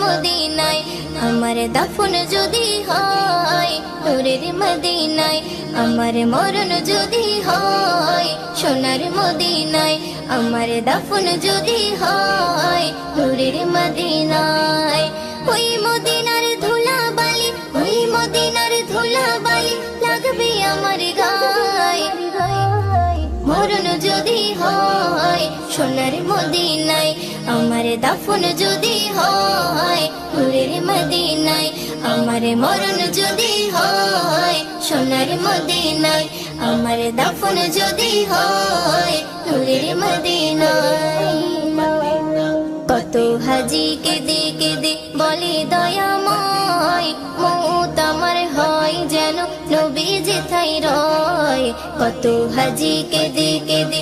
মদিনায় আমার দাফন যদি হয় নূরের মদিনায় আমার মরণ যদি হয় সোনার মদিনায় আমার দাফন যদি হয় নূরের মদিনায় ওই মদিনার ধুলাবালি ওই মদিনার ধুলাবালি লাগবে আমার গায়ে মরণ যদি হয় সোনার মদিনায় আমার দাফন যদি হয় নূরের মদিনায় আমার মরণ যদি হয় সোনার মদিনায় আমার দাফন যদি হয় নূরের মদিনায় কত হাজি কেঁদে কেঁদে বলে দয়াময় মৌত আমার হয় যেন নবী যেথায় রয় কত হাজি কেঁদে কেঁদে